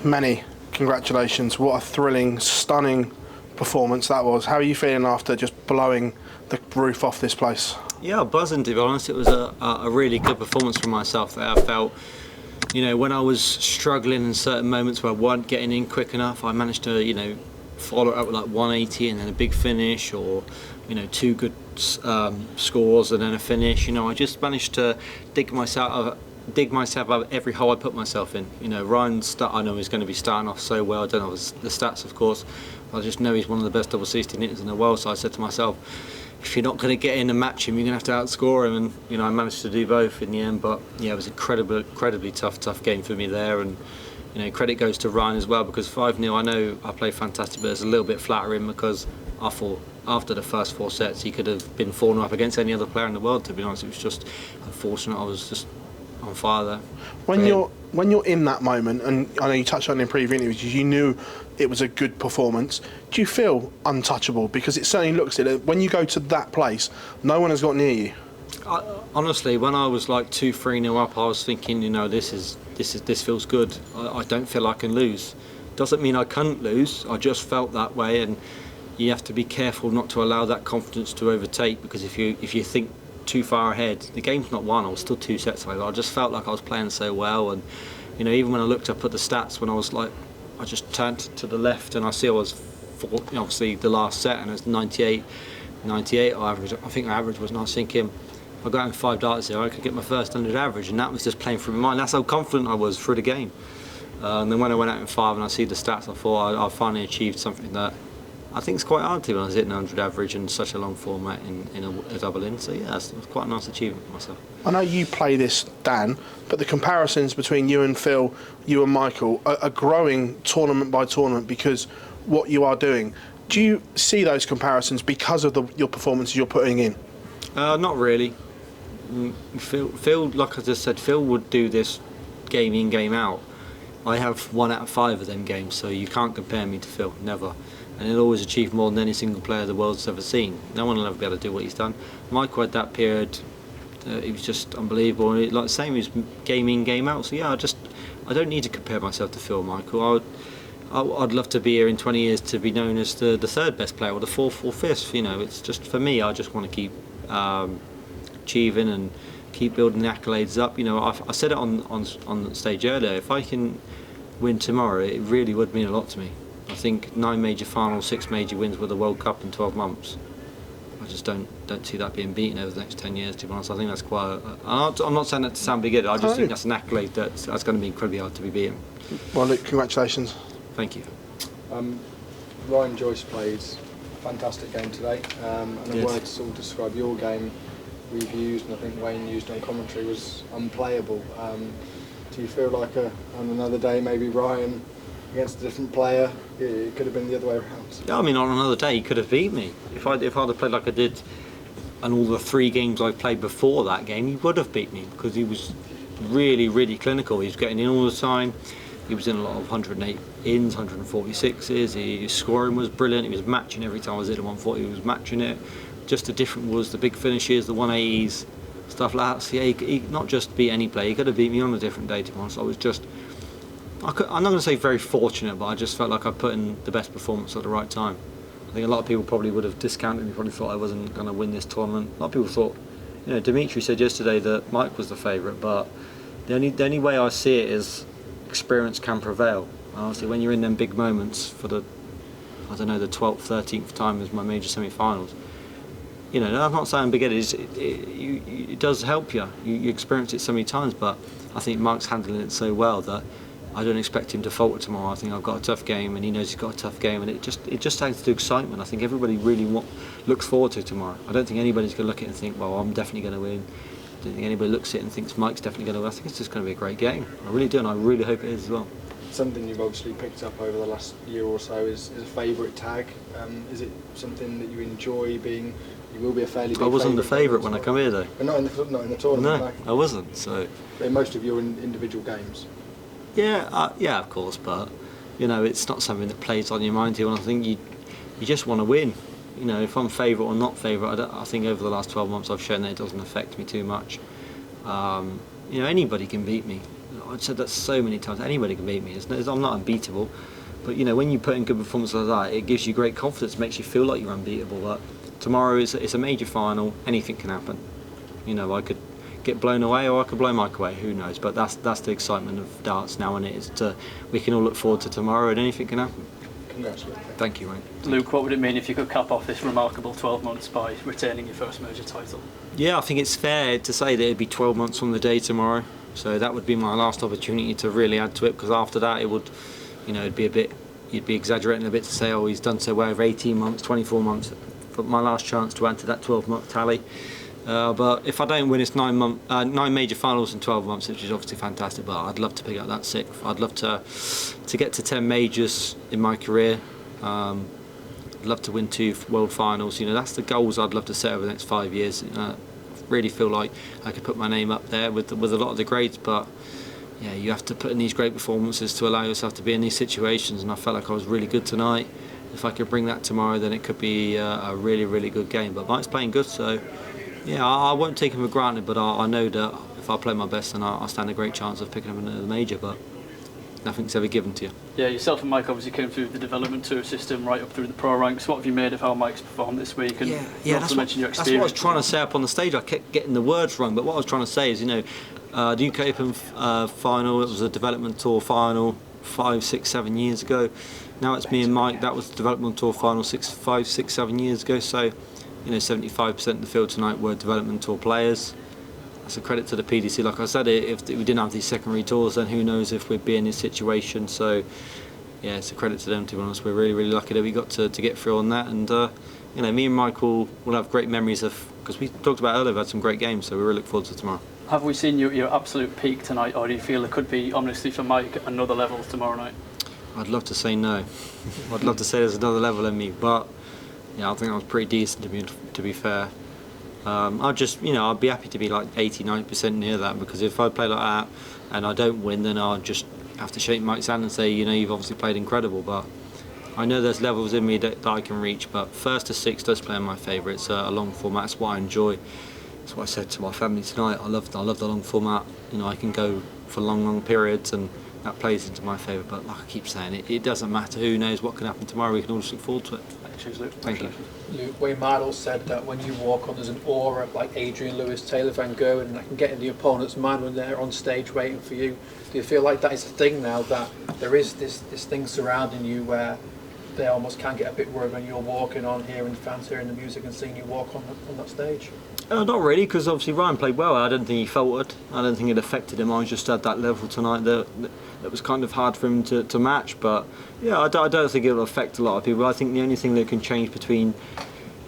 Manny, congratulations. What a thrilling, stunning performance that was. How are you feeling after just blowing the roof off this place? Yeah, buzzing, to be honest. It was a really good performance for myself there. I felt, when I was struggling in certain moments where I wasn't getting in quick enough, I managed to, follow it up with like 180 and then a big finish, or, two good scores and then a finish. I just managed to dig myself out of every hole I put myself in. Ryan, I know he's going to be starting off so well. I don't know the stats, of course. I just know he's one of the best double 16 hitters in the world. So I said to myself, if you're not going to get in and match him, you're going to have to outscore him. And I managed to do both in the end. But yeah, it was an incredibly tough game for me there. And credit goes to Ryan as well, because 5-0. I know I played fantastic, but it's a little bit flattering because I thought after the first 4 sets he could have been 4-0 up against any other player in the world. To be honest, it was just unfortunate. I was just on fire there. When you're in that moment, and I know you touched on it in previous interviews, you knew it was a good performance. Do you feel untouchable? Because it certainly looks it. When you go to that place, no one has got near you. Honestly, when I was like 2-3-0 up, I was thinking, this feels good. I don't feel I can lose. Doesn't mean I couldn't lose. I just felt that way, and you have to be careful not to allow that confidence to overtake, because if you think too far ahead, the game's not won. I was still 2 sets away. I just felt like I was playing so well, and even when I looked up at the stats, when I was like, I just turned to the left and I see I was obviously the last set, and it's 98 average. I think my average was, and I was thinking, if I got in 5 darts here, I could get my first 100 average, and that was just playing through my mind. That's how confident I was through the game. And then when I went out in 5 and I see the stats, I thought I finally achieved something that I think it's quite hard to when I was hitting 100 average in such a long format in a double in. So yeah, it was quite a nice achievement for myself. I know you play this, Dan, but the comparisons between you and Phil, you and Michael, are growing tournament by tournament because what you are doing. Do you see those comparisons because of your performances you're putting in? Not really. Phil, like I just said, Phil would do this game in, game out. I have 1 out of 5 of them games, so you can't compare me to Phil, never. And he'll always achieve more than any single player the world's ever seen. No one will ever be able to do what he's done. Michael had that period, he was just unbelievable. Like the same, he was game in, game out. So yeah, I don't need to compare myself to Phil or Michael. I'd love to be here in 20 years to be known as the 3rd best player or the 4th or 5th. It's just, for me, I just want to keep achieving and keep building the accolades up. I said it on stage earlier, if I can win tomorrow, it really would mean a lot to me. I think 9 major finals, 6 major wins with the World Cup in 12 months. I just don't see that being beaten over the next 10 years, to be honest. I think that's quite I'm not saying that to sound big-headed, I just think that's an accolade that's going to be incredibly hard to be beaten. Well, Luke, congratulations. Thank you. Ryan Joyce played a fantastic game today, and a word to sort of describe your game we've used, and I think Wayne used on commentary, was unplayable. Do you feel like on another day maybe Ryan against a different player, it could have been the other way around? Yeah, I mean, on another day he could have beat me. If I'd have played like I did and all the 3 games I played before that game, he would have beat me, because he was really clinical. He was getting in all the time. He was in a lot of 108 ins, 146s. His scoring was brilliant. He was matching every time I was hitting 140. He was matching it. Just the different was the big finishes, the 180s, stuff like that. So yeah, he not just beat any player. He could have beat me on a different day, to be honest. I'm not going to say very fortunate, but I just felt like I put in the best performance at the right time. I think a lot of people probably would have discounted me, probably thought I wasn't going to win this tournament. A lot of people thought, Dimitri said yesterday that Mike was the favourite, but the only way I see it is experience can prevail. Honestly, when you're in them big moments for the 12th, 13th time as my major semi-finals, I'm not saying big-headed, it does help you. You experience it so many times, but I think Mike's handling it so well that I don't expect him to falter tomorrow. I think I've got a tough game, and he knows he's got a tough game, and it just adds to excitement. I think everybody really looks forward to tomorrow. I don't think anybody's going to look at it and think, well, I'm definitely going to win. I don't think anybody looks at it and thinks Mike's definitely going to win. I think it's just going to be a great game. I really do, and I really hope it is as well. Something you've obviously picked up over the last year or so is a favourite tag. Is it something that you enjoy being? You will be a fairly big. I wasn't the favourite when I come here, though. But not in the tournament. No, I wasn't. So. But in most of your individual games. Yeah, of course, but it's not something that plays on your mind here. And I think you just want to win. If I'm favourite or not favourite, I think over the last 12 months I've shown that it doesn't affect me too much. Anybody can beat me. I've said that so many times. Anybody can beat me. I'm not unbeatable. But when you put in good performances like that, it gives you great confidence, makes you feel like you're unbeatable. But tomorrow it's a major final. Anything can happen. I could get blown away or I could blow Mike away. Who knows? But that's the excitement of darts now, and we can all look forward to tomorrow, and anything can happen. Congratulations. Thank you, Ryan. Luke, what would it mean if you could cap off this remarkable 12 months by retaining your first major title? Yeah, I think it's fair to say that it'd be 12 months from the day tomorrow. So that would be my last opportunity to really add to it, because after that it would, it'd be you'd be exaggerating a bit to say, oh, he's done so well over 18 months, 24 months. But my last chance to add to that 12-month tally. But if I don't win, it's 9 major finals in 12 months, which is obviously fantastic. But I'd love to pick up that 6th. I'd love to get to 10 majors in my career. I'd love to win 2 world finals. That's the goals I'd love to set over the next 5 years. I really feel like I could put my name up there with a lot of the greats, but yeah, you have to put in these great performances to allow yourself to be in these situations, and I felt like I was really good tonight. If I could bring that tomorrow, then it could be a really, really good game. But Mike's playing good, so yeah, I won't take him for granted, but I know that if I play my best, then I stand a great chance of picking up another major, but nothing's ever given to you. Yeah, yourself and Mike obviously came through the development tour system right up through the pro ranks. What have you made of how Mike's performed this week? And you also mentioned your experience. That's what I was trying to say up on the stage. I kept getting the words wrong, but what I was trying to say is, the UK Open final, it was a development tour final 5, 6, 7 years ago. Now it's me and Mike. That was the development tour final 5, 6, 7 years ago. So, 75% of the field tonight were development tour players. That's a credit to the PDC. Like I said, if we didn't have these secondary tours, then who knows if we'd be in this situation. So, yeah, it's a credit to them, to be honest. We're really, really lucky that we got to get through on that. And, me and Michael will have great memories of, because we talked about earlier, we've had some great games, so we really look forward to tomorrow. Have we seen you at your absolute peak tonight, or do you feel it could be, honestly, for Mike, another level tomorrow night? I'd love to say no. I'd love to say there's another level in me, but yeah, I think I was pretty decent, to be fair. I'd be happy to be like 80, 90% near that, because if I play like that and I don't win, then I'll just have to shake Mike's hand and say, you've obviously played incredible. But I know there's levels in me that I can reach, but 1st to 6th does play in my favour. It's a long format, that's what I enjoy. That's what I said to my family tonight. I love the long format. I can go for long periods, and that plays into my favour. But like I keep saying, it doesn't matter. Who knows what can happen tomorrow? We can all just look forward to it. Cheers, Luke. Thank you. Luke, Wayne Mardle said that when you walk on, there's an aura like Adrian Lewis, Taylor Van Gogh, and that can get in the opponent's mind when they're on stage waiting for you. Do you feel like that is a thing now, that there is this thing surrounding you where they almost can get a bit worried when you're walking on, hearing fans, hearing the music and seeing you walk on that stage? Not really, because obviously Ryan played well. I don't think he faltered. I don't think it affected him. I was just at that level tonight that was kind of hard for him to match. But yeah, I don't think it will affect a lot of people. I think the only thing that can change between,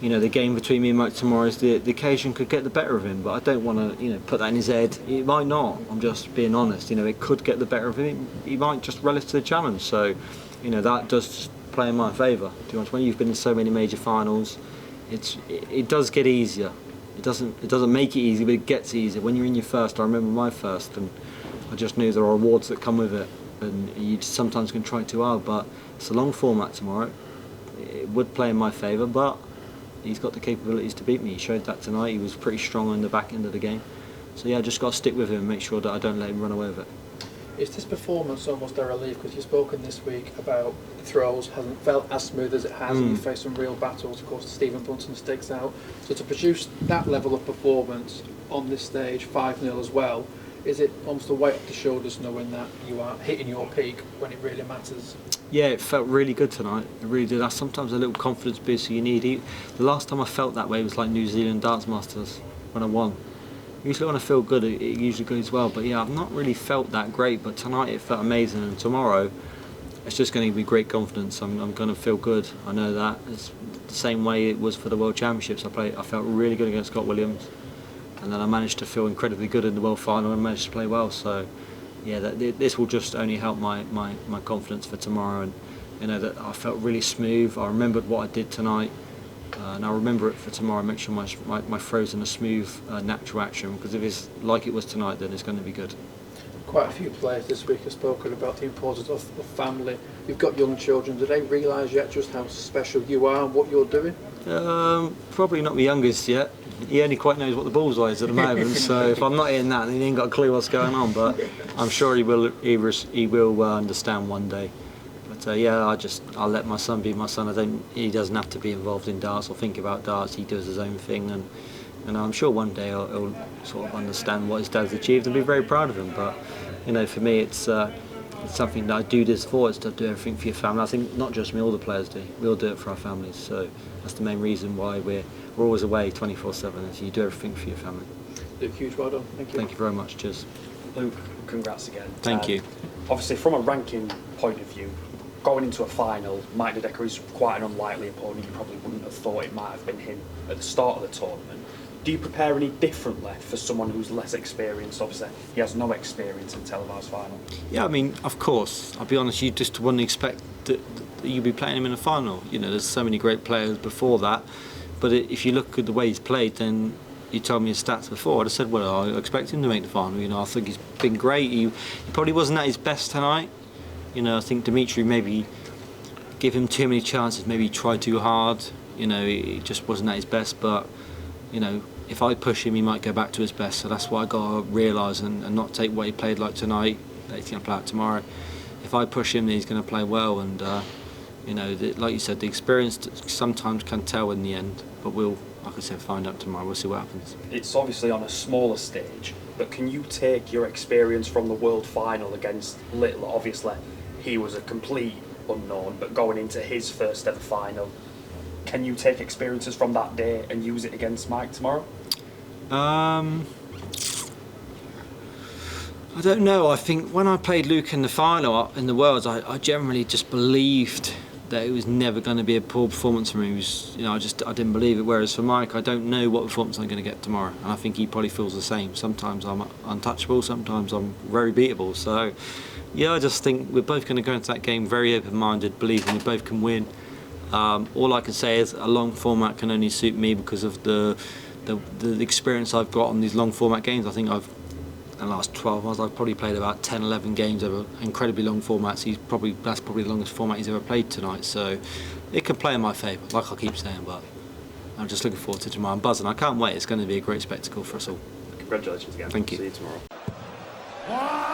the game between me and Mike tomorrow is the occasion could get the better of him. But I don't want to, put that in his head. It might not. I'm just being honest. It could get the better of him. He might just relish the challenge. So, that does play in my favour. To be honest, when you've been in so many major finals, it does get easier. It doesn't make it easy, but it gets easier. When you're in your first, I remember my first, and I just knew there are rewards that come with it, and you sometimes can try too hard, but it's a long format tomorrow. It would play in my favour, but he's got the capabilities to beat me. He showed that tonight. He was pretty strong in the back end of the game. So yeah, I just got to stick with him and make sure that I don't let him run away with it. Is this performance almost a relief, because you've spoken this week about the throws hasn't felt as smooth as it has, and you faced some real battles. Of course, Stephen Bunton sticks out. So to produce that level of performance on this stage, 5-0 as well, is it almost a weight off the shoulders knowing that you are hitting your peak when it really matters? Yeah, it felt really good tonight. It really did. That's sometimes a little confidence boost you need. The last time I felt that way was like New Zealand Darts Masters when I won. Usually when I feel good, it usually goes well. But yeah, I've not really felt that great. But tonight it felt amazing, and tomorrow it's just going to be great confidence. I'm going to feel good. I know that. It's the same way it was for the World Championships. I felt really good against Scott Williams, and then I managed to feel incredibly good in the World Final and managed to play well. So yeah, this will just only help my confidence for tomorrow. And that I felt really smooth. I remembered what I did tonight. And I'll remember it for tomorrow. Make sure my throw's in a smooth, natural action, because if it's like it was tonight, then it's going to be good. Quite a few players this week have spoken about the importance of family. You've got young children. Do they realise yet just how special you are and what you're doing? Probably not my youngest yet. he only quite knows what the bullseye is at the moment. So if I'm not hitting that, then he ain't got a clue what's going on. But I'm sure he will. He will understand one day. But yeah, I'll let my son be my son. He doesn't have to be involved in darts or think about darts. He does his own thing, and I'm sure one day he'll sort of understand what his dad's achieved and be very proud of him. But you know, for me, it's something that I do this for. It's to do everything for your family. I think not just me, all the players do. We all do it for our families. So that's the main reason why we're always away 24/7. Is you do everything for your family. Luke, huge well done. Thank you. Thank you very much. Cheers. Luke, congrats again. Thank you. Obviously, from a ranking point of view, going into a final, Mike De Decker is quite an unlikely opponent. You probably wouldn't have thought it might have been him at the start of the tournament. Do you prepare any differently for someone who's less experienced? Obviously, he has no experience in televised final. Yeah, I mean, of course. I'll be honest, you just wouldn't expect that you'd be playing him in a final. You know, there's so many great players before that. But if you look at the way he's played, then you told me his stats before. I'd have said, well, I expect him to make the final. You know, I think he's been great. He probably wasn't at his best tonight. You know, I think Dimitri maybe give him too many chances, maybe try too hard. You know, he just wasn't at his best. But you know, if I push him, he might go back to his best. So that's what I got to realise and not take what he played like tonight that he's going to play out tomorrow. If I push him, then he's going to play well. And you know, like you said, the experience sometimes can tell in the end. But we'll, like I said, find out tomorrow. We'll see what happens. It's obviously on a smaller stage, but can you take your experience from the World Final against Little? Obviously, he was a complete unknown, but going into his first ever final, can you take experiences from that day and use it against Mike tomorrow? I don't know. I think when I played Luke in the final in the Worlds, I generally just believed that it was never going to be a poor performance from him. You know, I didn't believe it. Whereas for Mike, I don't know what performance I'm going to get tomorrow, and I think he probably feels the same. Sometimes I'm untouchable, sometimes I'm very beatable. So, yeah, I just think we're both going to go into that game very open-minded, believing we both can win. All I can say is a long format can only suit me because of the experience I've got on these long format games. I think in the last 12 months I've probably played about 10, 11 games over incredibly long formats. That's probably the longest format he's ever played tonight, so it can play in my favour, like I keep saying. But I'm just looking forward to tomorrow. I'm buzzing. I can't wait. It's going to be a great spectacle for us all. Congratulations again. Thank you. See you tomorrow.